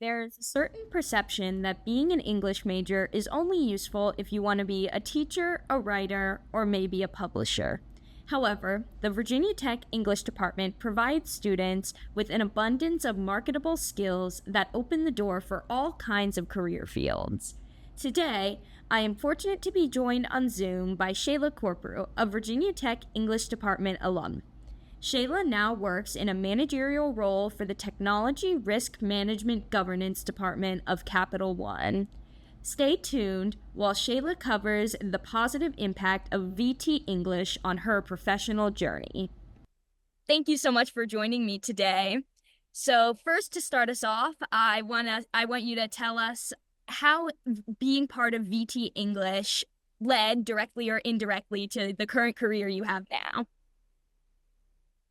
There's a certain perception that being an English major is only useful if you want to be a teacher, a writer, or maybe a publisher. However, the Virginia Tech English department provides students with an abundance of marketable skills that open the door for all kinds of career fields. Today, I am fortunate to be joined on Zoom by Shayla Corprew, a Virginia Tech English department alum. Shayla now works in a managerial role for the Technology Risk Management Governance Department of Capital One. Stay tuned while Shayla covers the positive impact of VT English on her professional journey. Thank you so much for joining me today. So first, to start us off, I want you to tell us how being part of VT English led directly or indirectly to the current career you have now.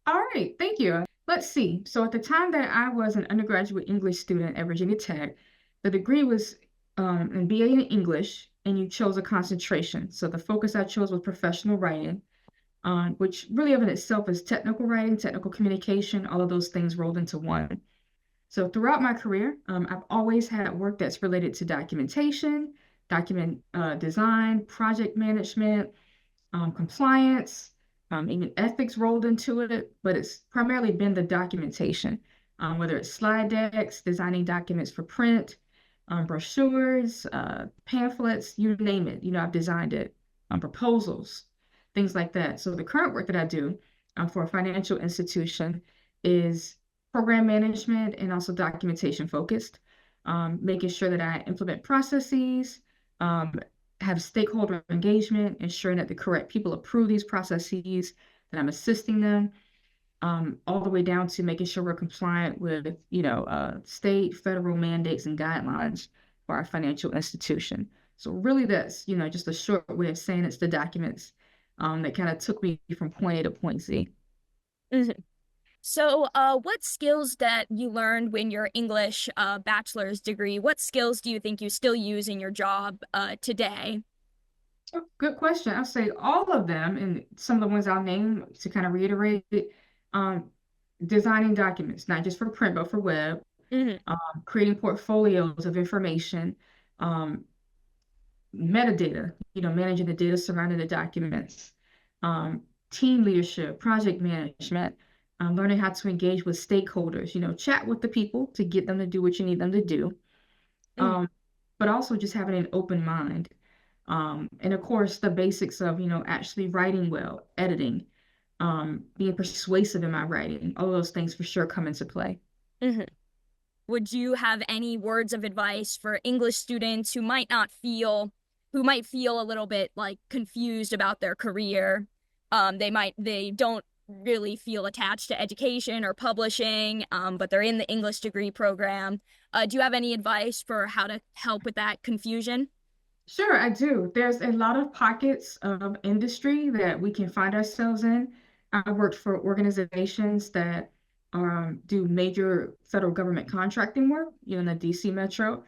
All right, thank you. Let's see. So at the time that I was an undergraduate English student at Virginia Tech, the degree was in BA in English, and you chose a concentration. So the focus I chose was professional writing, which really of in itself is technical writing, technical communication, all of those things rolled into one. So throughout my career, I've always had work that's related to documentation, document design, project management, compliance, even ethics rolled into it, but it's primarily been the documentation, whether it's slide decks, designing documents for print, brochures, pamphlets, you name it. I've designed it, proposals, things like that. So the current work that I do for a financial institution is program management and also documentation focused, making sure that I implement processes, have stakeholder engagement, ensuring that the correct people approve these processes, that I'm assisting them, all the way down to making sure we're compliant with, state, federal mandates and guidelines for our financial institution. So really that's, just a short way of saying it's the documents that kind of took me from point A to point Z. Mm-hmm. So, what skills that you learned when your English bachelor's degree, what skills do you think you still use in your job today? Oh, good question. I'll say all of them, and some of the ones I'll name to kind of reiterate it, um, designing documents, not just for print, but for web, Mm-hmm. creating portfolios of information, um, metadata, managing the data surrounding the documents, team leadership, project management, learning how to engage with stakeholders, chat with the people to get them to do what you need them to do, Mm-hmm. um, but also just having an open mind. And of course, the basics of, actually writing well, editing, being persuasive in my writing, all of those things for sure come into play. Mm-hmm. Would you have any words of advice for English students who might feel a little bit like confused about their career? They don't really feel attached to education or publishing, but they're in the English degree program. Do you have any advice for how to help with that confusion? Sure, I do. There's a lot of pockets of industry that we can find ourselves in. I worked for organizations that do major federal government contracting work, in the DC Metro.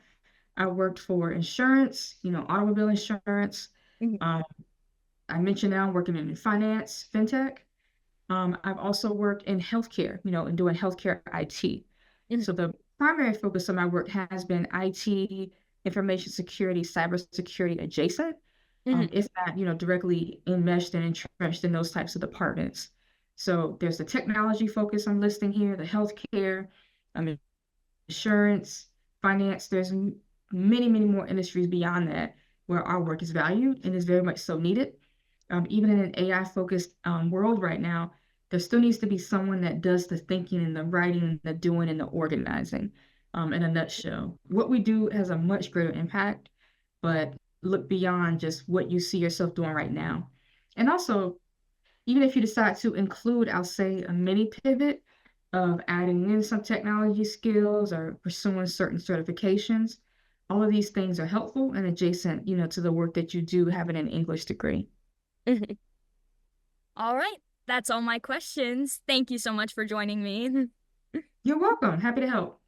I worked for insurance, automobile insurance. Mhm. Um, I mentioned now I'm working in finance, fintech. I've also worked in healthcare, and doing healthcare IT. Mhm. So the primary focus of my work has been IT, information security, cybersecurity adjacent, Mhm. if not, directly enmeshed and entrenched in those types of departments. So there's the technology focus I'm listing here, the healthcare, um, insurance, finance. There's many, many more industries beyond that where our work is valued and is very much so needed. Even in an AI focused world right now, there still needs to be someone that does the thinking and the writing and the doing and the organizing. In a nutshell, what we do has a much greater impact, but look beyond just what you see yourself doing right now. And also, even if you decide to include, I'll say, a mini pivot of adding in some technology skills or pursuing certain certifications, all of these things are helpful and adjacent, to the work that you do having an English degree. Mhm. All right. That's all my questions. Thank you so much for joining me. You're welcome. Happy to help.